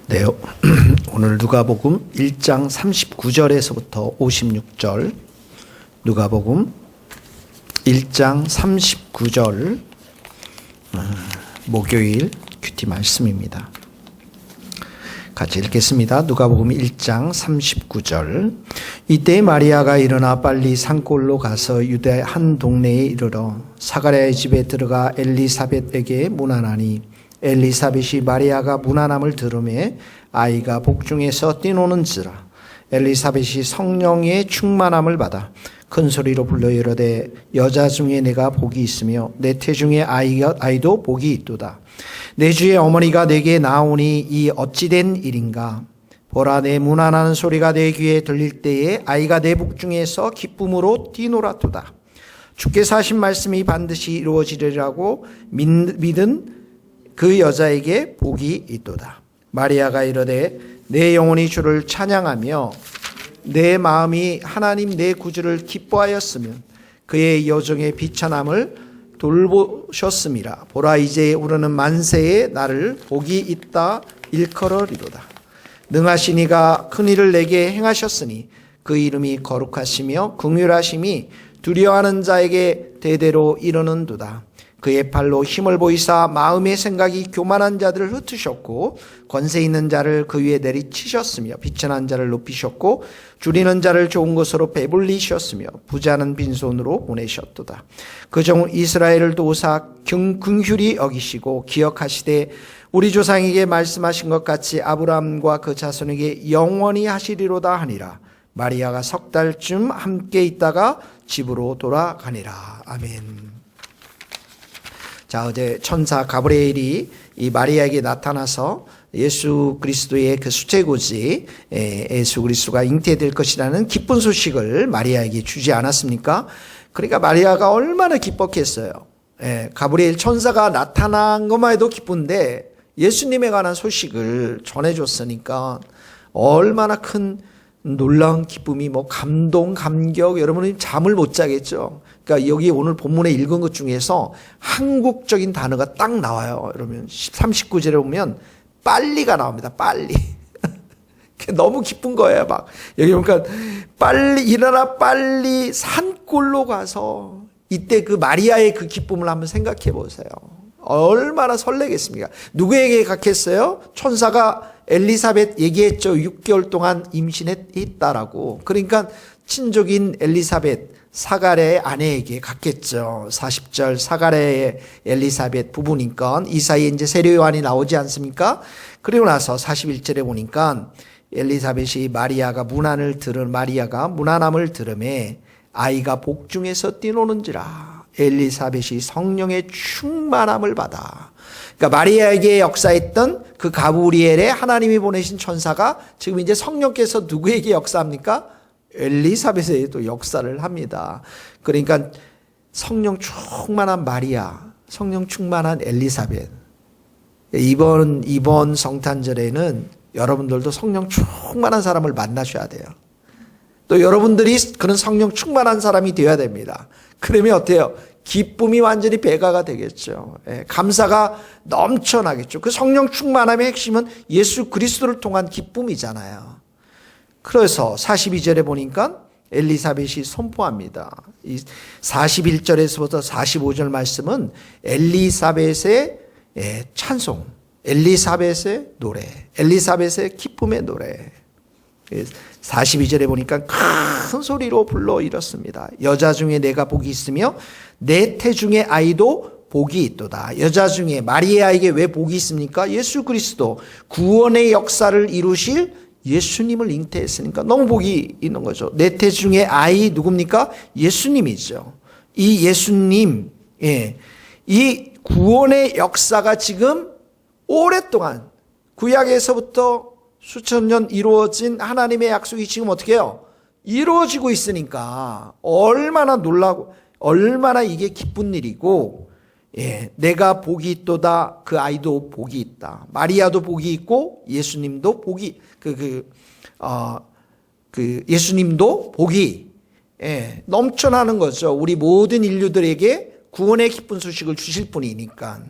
네, 오늘 누가복음 1장 39절에서부터 56절, 누가복음 1장 39절 목요일 큐티 말씀입니다. 같이 읽겠습니다. 누가복음 1장 39절. 이때 마리아가 일어나 빨리 산골로 가서 유대 한 동네에 이르러 사가랴의 집에 들어가 엘리사벳에게 문안하니 엘리사벳이 마리아가 문안함을 들으매 아이가 복중에서 뛰노는지라. 엘리사벳이 성령의 충만함을 받아 큰 소리로 불러 이르되 여자 중에 내가 복이 있으며 내 태중에 아이도 복이 있도다. 내 주의 어머니가 내게 나오니 이 어찌된 일인가. 보라, 내 문안하는 소리가 내 귀에 들릴 때에 아이가 내 복중에서 기쁨으로 뛰놀았도다. 주께서 하신 말씀이 반드시 이루어지리라고 믿은 그 여자에게 복이 있도다. 마리아가 이르되 내 영혼이 주를 찬양하며 내 마음이 하나님 내 구주를 기뻐하였으면 그의 여정의 비천함을 돌보셨음이라. 보라, 이제 우러는 만세에 나를 복이 있다 일컬으리로다. 능하신 이가 큰 일을 내게 행하셨으니 그 이름이 거룩하시며 긍휼하심이 두려워하는 자에게 대대로 이르는도다. 그의 팔로 힘을 보이사 마음의 생각이 교만한 자들을 흩으셨고 권세 있는 자를 그 위에 내리치셨으며 비천한 자를 높이셨고 줄이는 자를 좋은 것으로 배불리셨으며 부자는 빈손으로 보내셨도다. 그 종 이스라엘을 도우사 긍휼히 여기시고 기억하시되 우리 조상에게 말씀하신 것 같이 아브라함과 그 자손에게 영원히 하시리로다 하니라. 마리아가 석 달쯤 함께 있다가 집으로 돌아가니라. 아멘. 자, 어제 천사 가브리엘이 이 마리아에게 나타나서 예수 그리스도의 그 수제고지 예수 그리스도가 잉태될 것이라는 기쁜 소식을 마리아에게 주지 않았습니까? 그러니까 마리아가 얼마나 기뻤겠어요. 가브리엘 천사가 나타난 것만 해도 기쁜데 예수님에 관한 소식을 전해줬으니까 얼마나 큰 놀라운 기쁨이, 감동, 감격, 여러분은 잠을 못 자겠죠. 그러니까 여기 오늘 본문에 읽은 것 중에서 한국적인 단어가 딱 나와요. 여러분 39절에 보면 빨리가 나옵니다. 빨리. 너무 기쁜 거예요. 막 여기 보니까 빨리 일어나 빨리 산골로 가서 이때 그 마리아의 그 기쁨을 한번 생각해 보세요. 얼마나 설레겠습니까? 누구에게 갔겠어요? 천사가 엘리사벳 얘기했죠. 6개월 동안 임신했다라고. 그러니까 친족인 엘리사벳 사가랴의 아내에게 갔겠죠. 40절 사가랴의 엘리사벳 부부니까 이 사이에 이제 세례 요한이 나오지 않습니까? 그리고 나서 41절에 보니까 엘리사벳이 마리아가 문안함을 들음에 아이가 복중에서 뛰노는지라. 엘리사벳이 성령의 충만함을 받아. 그러니까 마리아에게 역사했던 그 가브리엘의 하나님이 보내신 천사가 지금 이제 성령께서 누구에게 역사합니까? 엘리사벳에도 역사를 합니다. 그러니까 성령 충만한 마리아, 성령 충만한 엘리사벳. 이번 성탄절에는 여러분들도 성령 충만한 사람을 만나셔야 돼요. 또 여러분들이 그런 성령 충만한 사람이 되어야 됩니다. 그러면 어때요? 기쁨이 완전히 배가가 되겠죠. 감사가 넘쳐나겠죠. 그 성령 충만함의 핵심은 예수 그리스도를 통한 기쁨이잖아요. 그래서 42절에 보니까 엘리사벳이 선포합니다. 이 41절에서부터 45절 말씀은 엘리사벳의 찬송, 엘리사벳의 노래, 엘리사벳의 기쁨의 노래. 42절에 보니까 큰 소리로 불러 이렇습니다. 여자 중에 내가 복이 있으며 내 태중에 아이도 복이 있도다. 여자 중에 마리아에게 왜 복이 있습니까? 예수 그리스도 구원의 역사를 이루실 예수님을 잉태했으니까 너무 복이 있는 거죠. 내 태중에 아이 누굽니까? 예수님이죠. 이 예수님, 이 구원의 역사가 지금 오랫동안 구약에서부터 수천 년 이루어진 하나님의 약속이 지금 어떻게 해요? 이루어지고 있으니까 얼마나 놀라고 얼마나 이게 기쁜 일이고, 내가 복이 있도다. 그 아이도 복이 있다. 마리아도 복이 있고 예수님도 복이 예수님도 복이 넘쳐나는 거죠. 우리 모든 인류들에게 구원의 기쁜 소식을 주실 분이니까.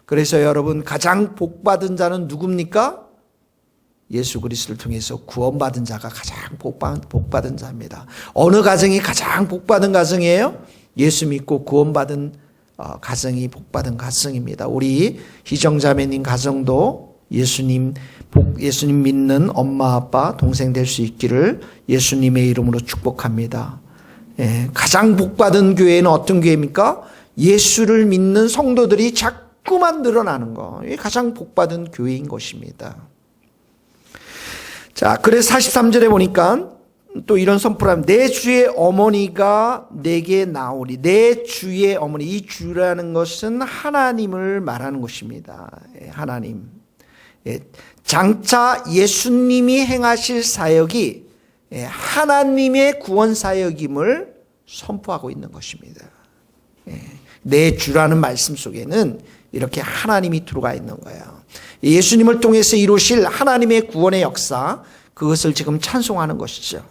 그래서 여러분 가장 복받은 자는 누굽니까? 예수 그리스도를 통해서 구원받은 자가 가장 복받은 자입니다. 어느 가정이 가장 복받은 가정이에요? 예수 믿고 구원받은 가정이 복받은 가정입니다. 우리 희정자매님 가정도 예수님 믿는 엄마, 아빠, 동생 될 수 있기를 예수님의 이름으로 축복합니다. 가장 복받은 교회는 어떤 교회입니까? 예수를 믿는 성도들이 자꾸만 늘어나는 거. 이게 가장 복받은 교회인 것입니다. 자, 그래서 43절에 보니까 또 이런 선포를 하면 내 주의 어머니가 내게 나오리. 내 주의 어머니. 이 주라는 것은 하나님을 말하는 것입니다. 하나님. 장차 예수님이 행하실 사역이 하나님의 구원 사역임을 선포하고 있는 것입니다. 내 주라는 말씀 속에는 이렇게 하나님이 들어가 있는 거예요. 예수님을 통해서 이루실 하나님의 구원의 역사, 그것을 지금 찬송하는 것이죠.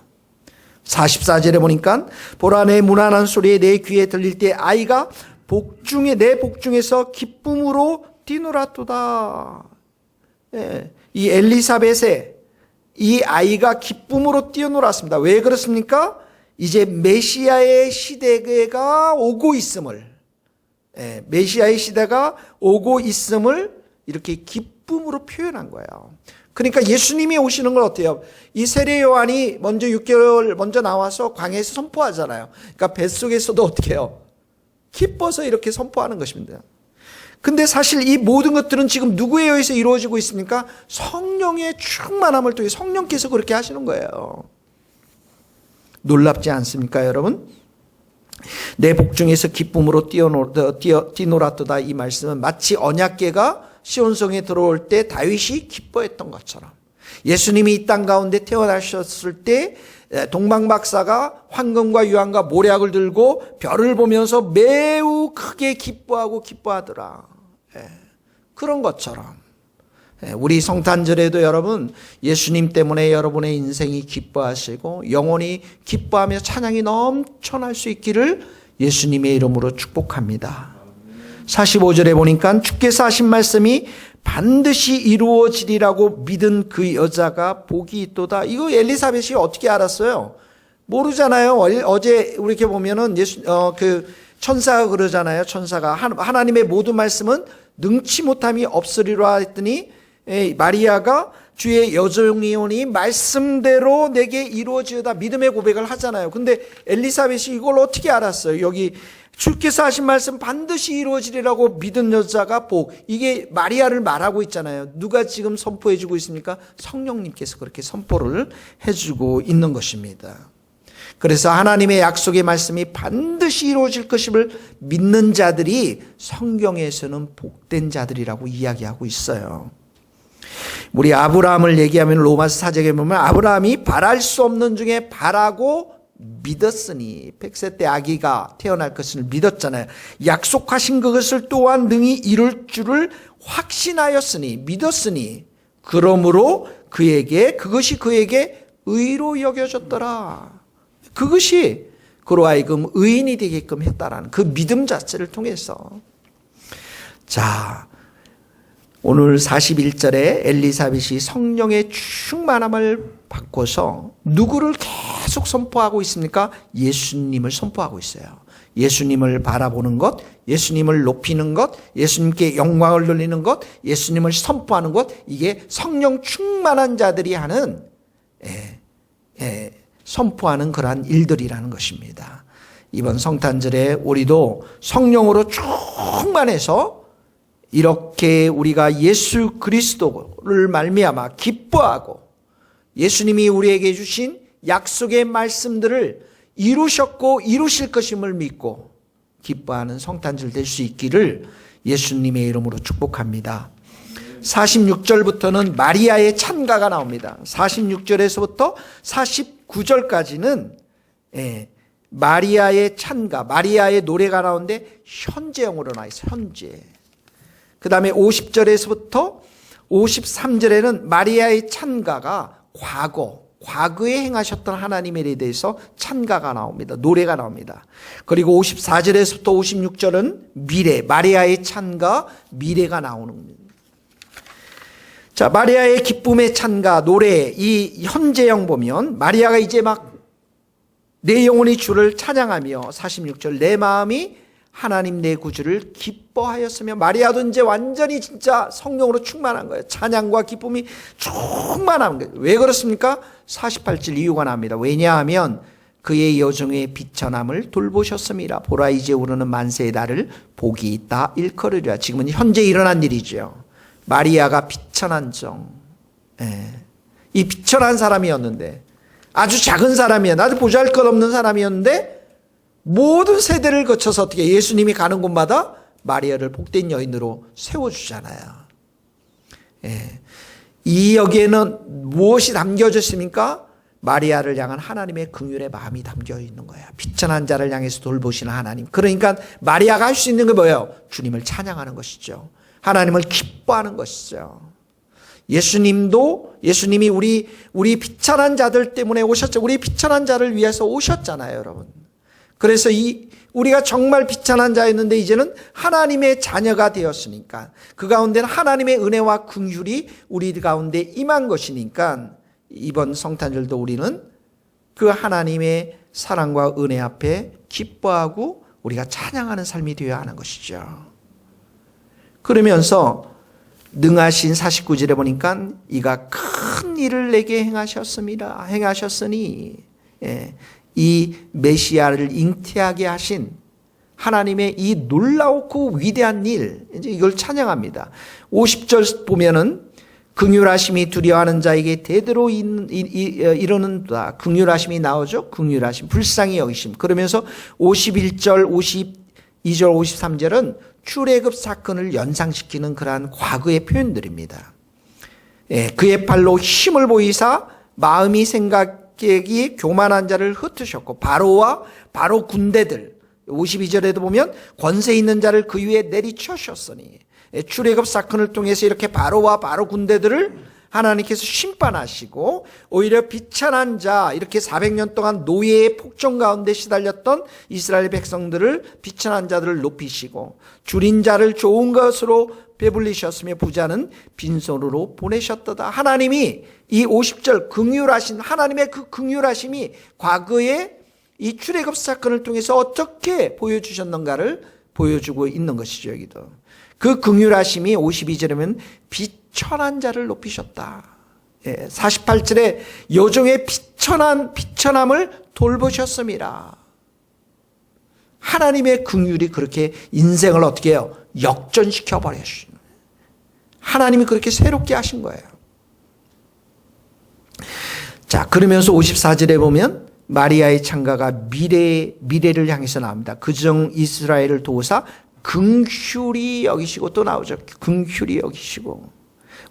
44절에 보니까 보라 내 무난한 소리에 내 귀에 들릴 때 아이가 내 복중에서 기쁨으로 뛰놀았도다. 이 엘리사벳의 이 아이가 기쁨으로 뛰어놀았습니다. 왜 그렇습니까? 이제 메시아의 시대가 오고 있음을, 메시아의 시대가 오고 있음을 이렇게 기쁨으로 표현한 거예요. 그러니까 예수님이 오시는 걸 어때요? 이 세례 요한이 먼저 6개월 먼저 나와서 광야에서 선포하잖아요. 그러니까 뱃속에서도 어떻게 해요? 기뻐서 이렇게 선포하는 것입니다. 근데 사실 이 모든 것들은 지금 누구에 의해서 이루어지고 있습니까? 성령의 충만함을 통해 성령께서 그렇게 하시는 거예요. 놀랍지 않습니까, 여러분? 내 복중에서 기쁨으로 뛰놀았도다. 이 말씀은 마치 언약궤가 시온성에 들어올 때 다윗이 기뻐했던 것처럼, 예수님이 이 땅 가운데 태어나셨을 때 동방박사가 황금과 유황과 모략을 들고 별을 보면서 매우 크게 기뻐하더라. 그런 것처럼 우리 성탄절에도 여러분, 예수님 때문에 여러분의 인생이 기뻐하시고 영혼이 기뻐하며 찬양이 넘쳐날 수 있기를 예수님의 이름으로 축복합니다. 45절에 보니까 주께서 하신 말씀이 반드시 이루어지리라고 믿은 그 여자가 복이 있도다. 이거 엘리사벳이 어떻게 알았어요? 모르잖아요. 어제 이렇게 보면은 그 천사가 그러잖아요. 천사가 하나님의 모든 말씀은 능치 못함이 없으리라 했더니 마리아가 주의 여종이오니 말씀대로 내게 이루어지어다 믿음의 고백을 하잖아요. 근데 엘리사벳이 이걸 어떻게 알았어요? 여기 주께서 하신 말씀 반드시 이루어지리라고 믿은 여자가 복. 이게 마리아를 말하고 있잖아요. 누가 지금 선포해 주고 있습니까? 성령님께서 그렇게 선포를 해주고 있는 것입니다. 그래서 하나님의 약속의 말씀이 반드시 이루어질 것임을 믿는 자들이 성경에서는 복된 자들이라고 이야기하고 있어요. 우리 아브라함을 얘기하면 로마서 4장에 보면 아브라함이 바랄 수 없는 중에 바라고 믿었으니, 100세 때 아기가 태어날 것을 믿었잖아요. 약속하신 그것을 또한 능히 이룰 줄을 확신하였으니, 믿었으니, 그러므로 그것이 그에게 의로 여겨졌더라. 그것이 그로 하여금 의인이 되게끔 했다라는 그 믿음 자체를 통해서. 자, 오늘 41절에 엘리사벳이 성령의 충만함을 받고서 누구를 계속 선포하고 있습니까? 예수님을 선포하고 있어요. 예수님을 바라보는 것, 예수님을 높이는 것, 예수님께 영광을 돌리는 것, 예수님을 선포하는 것, 이게 성령 충만한 자들이 하는 선포하는 그러한 일들이라는 것입니다. 이번 성탄절에 우리도 성령으로 충만해서 이렇게 우리가 예수 그리스도를 말미암아 기뻐하고 예수님이 우리에게 주신 약속의 말씀들을 이루셨고 이루실 것임을 믿고 기뻐하는 성탄절 될 수 있기를 예수님의 이름으로 축복합니다. 46절부터는 마리아의 찬가가 나옵니다. 46절에서부터 49절까지는 마리아의 찬가, 마리아의 노래가 나오는데 현재형으로 나와 있어요. 현재. 그 다음에 50절에서부터 53절에는 마리아의 찬가가 과거에 행하셨던 하나님에 대해서 찬가가 나옵니다. 노래가 나옵니다. 그리고 54절에서부터 56절은 미래, 마리아의 찬가, 미래가 나오는 겁니다. 자, 마리아의 기쁨의 찬가, 노래, 이 현재형 보면 마리아가 이제 막 내 영혼이 주를 찬양하며 46절 내 마음이 하나님 내 구주를 기뻐하였으며 마리아도 이제 완전히 진짜 성령으로 충만한 거예요. 찬양과 기쁨이 충만한 거예요. 왜 그렇습니까? 48절 이유가 납니다. 왜냐하면 그의 여종의 비천함을 돌보셨습니다. 보라 이제 오르는 만세의 달을 복이 있다 일컬으리라. 지금은 현재 일어난 일이죠. 마리아가 비천한 정, 이 비천한 사람이었는데 아주 작은 사람이야. 아주 보잘것없는 사람이었는데 모든 세대를 거쳐서 어떻게 예수님이 가는 곳마다 마리아를 복된 여인으로 세워주잖아요. 이 여기에는 무엇이 담겨져 있습니까? 마리아를 향한 하나님의 긍휼의 마음이 담겨 있는 거예요. 비천한 자를 향해서 돌보시는 하나님. 그러니까 마리아가 할 수 있는 게 뭐예요? 주님을 찬양하는 것이죠. 하나님을 기뻐하는 것이죠. 예수님이 우리 비천한 자들 때문에 오셨죠. 우리 비천한 자를 위해서 오셨잖아요, 여러분. 그래서 우리가 정말 비천한 자였는데 이제는 하나님의 자녀가 되었으니까 그 가운데는 하나님의 은혜와 긍휼이 우리 가운데 임한 것이니까 이번 성탄절도 우리는 그 하나님의 사랑과 은혜 앞에 기뻐하고 우리가 찬양하는 삶이 되어야 하는 것이죠. 그러면서 능하신 49절에 보니까 이가 큰 일을 내게 행하셨습니다. 행하셨으니 이 메시아를 잉태하게 하신 하나님의 이 놀라웠고 위대한 일, 이제 이걸 찬양합니다. 50절 보면은 긍휼하심이 두려워하는 자에게 대대로 이르는도다. 긍휼하심이 나오죠. 긍휼하심, 불쌍히 여기심. 그러면서 51절, 52절, 53절은 출애굽 사건을 연상시키는 그러한 과거의 표현들입니다. 그의 팔로 힘을 보이사 마음이 생각이 교만한 자를 흩으셨고 바로와 바로 군대들 52절에도 보면 권세 있는 자를 그 위에 내리쳐셨으니 출애굽 사건을 통해서 이렇게 바로와 바로 군대들을 하나님께서 심판하시고 오히려 비천한 자 이렇게 400년 동안 노예의 폭정 가운데 시달렸던 이스라엘 백성들을 비천한 자들을 높이시고 줄인 자를 좋은 것으로 배불리셨으며 부자는 빈손으로 보내셨도다. 하나님이 이 50절 긍휼하신 하나님의 그 긍휼하심이 과거에 이 출애굽 사건을 통해서 어떻게 보여주셨는가를 보여주고 있는 것이죠. 여기도 그 긍휼하심이 52절이면 비천한 자를 높이셨다. 48절에 여종의 비천함을 돌보셨습니다. 하나님의 긍휼이 그렇게 인생을 어떻게 해요? 역전시켜 버리신 거예요. 하나님이 그렇게 새롭게 하신 거예요. 자, 그러면서 54절에 보면 마리아의 창가가 미래를 향해서 나옵니다. 그중 이스라엘을 도우사 긍휼히 여기시고 또 나오죠. 긍휼히 여기시고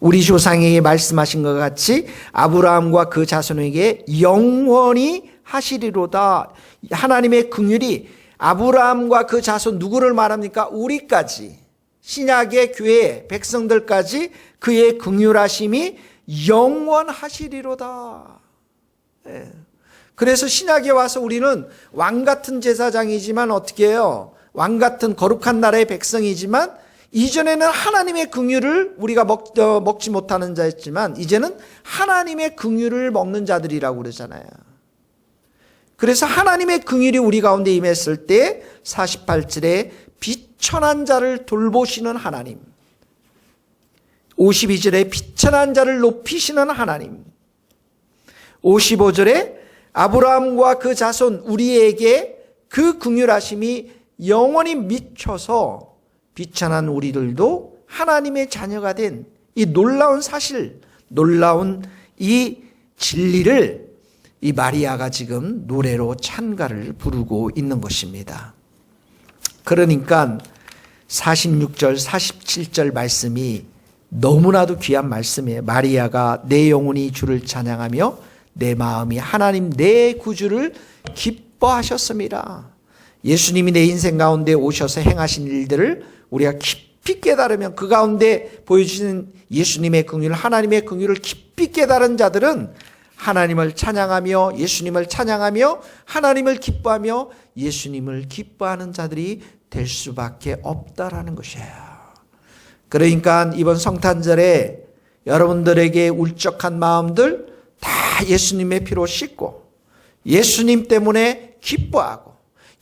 우리 조상에게 말씀하신 것 같이 아브라함과 그 자손에게 영원히 하시리로다. 하나님의 긍휼이 아브라함과 그 자손 누구를 말합니까? 우리까지 신약의 교회 백성들까지 그의 긍휼하심이 영원하시리로다. 그래서 신약에 와서 우리는 왕 같은 제사장이지만 어떻게 해요? 왕 같은 거룩한 나라의 백성이지만 이전에는 하나님의 긍휼을 우리가 먹지 못하는 자였지만 이제는 하나님의 긍휼을 먹는 자들이라고 그러잖아요. 그래서 하나님의 긍휼이 우리 가운데 임했을 때 48절에 비천한 자를 돌보시는 하나님, 52절에 비천한 자를 높이시는 하나님, 55절에 아브라함과 그 자손 우리에게 그 긍휼하심이 영원히 미쳐서 비천한 우리들도 하나님의 자녀가 된 이 놀라운 사실, 놀라운 이 진리를 이 마리아가 지금 노래로 찬가를 부르고 있는 것입니다. 그러니까 46절, 47절 말씀이 너무나도 귀한 말씀이에요. 마리아가 내 영혼이 주를 찬양하며 내 마음이 하나님 내 구주를 기뻐하셨습니다. 예수님이 내 인생 가운데 오셔서 행하신 일들을 우리가 깊이 깨달으면 그 가운데 보여주시는 예수님의 긍휼, 하나님의 긍휼을 깊이 깨달은 자들은 하나님을 찬양하며 예수님을 찬양하며 하나님을 기뻐하며 예수님을 기뻐하는 자들이 될 수밖에 없다라는 것이에요. 그러니까 이번 성탄절에 여러분들에게 울적한 마음들 다 예수님의 피로 씻고 예수님 때문에 기뻐하고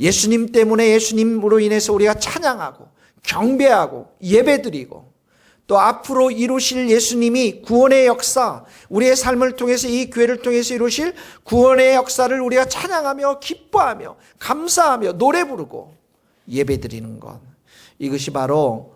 예수님 때문에 예수님으로 인해서 우리가 찬양하고 경배하고 예배드리고 또 앞으로 이루실 예수님이 구원의 역사, 우리의 삶을 통해서 이 교회를 통해서 이루실 구원의 역사를 우리가 찬양하며 기뻐하며 감사하며 노래 부르고 예배드리는 것, 이것이 바로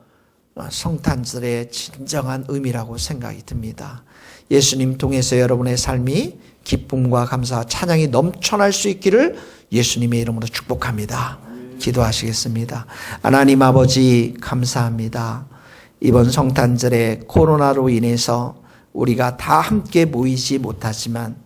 성탄절의 진정한 의미라고 생각이 듭니다. 예수님 통해서 여러분의 삶이 기쁨과 감사와 찬양이 넘쳐날 수 있기를 예수님의 이름으로 축복합니다. 기도하시겠습니다. 하나님 아버지 감사합니다. 이번 성탄절에 코로나로 인해서 우리가 다 함께 모이지 못하지만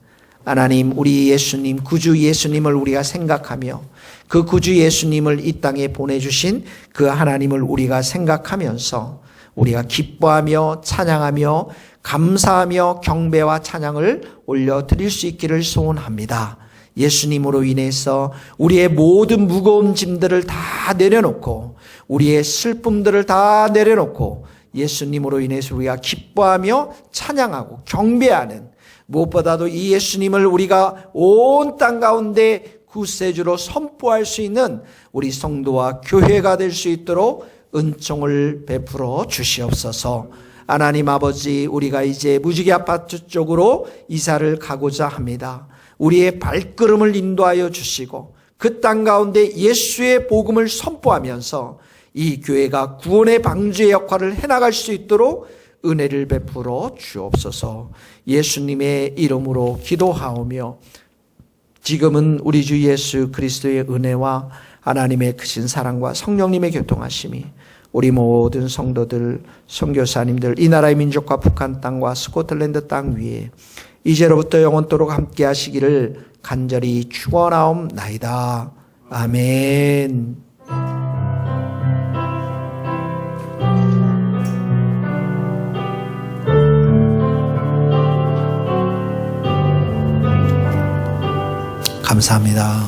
하나님, 우리 예수님, 구주 예수님을 우리가 생각하며 그 구주 예수님을 이 땅에 보내주신 그 하나님을 우리가 생각하면서 우리가 기뻐하며 찬양하며 감사하며 경배와 찬양을 올려드릴 수 있기를 소원합니다. 예수님으로 인해서 우리의 모든 무거운 짐들을 다 내려놓고 우리의 슬픔들을 다 내려놓고 예수님으로 인해서 우리가 기뻐하며 찬양하고 경배하는, 무엇보다도 이 예수님을 우리가 온 땅 가운데 구세주로 선포할 수 있는 우리 성도와 교회가 될 수 있도록 은총을 베풀어 주시옵소서. 하나님 아버지, 우리가 이제 무지개 아파트 쪽으로 이사를 가고자 합니다. 우리의 발걸음을 인도하여 주시고 그 땅 가운데 예수의 복음을 선포하면서 이 교회가 구원의 방주의 역할을 해나갈 수 있도록 은혜를 베풀어 주옵소서. 예수님의 이름으로 기도하오며 지금은 우리 주 예수 그리스도의 은혜와 하나님의 크신 사랑과 성령님의 교통하심이 우리 모든 성도들, 선교사님들, 이 나라의 민족과 북한 땅과 스코틀랜드 땅 위에 이제로부터 영원토록 함께 하시기를 간절히 축원하옵나이다. 아멘. 감사합니다.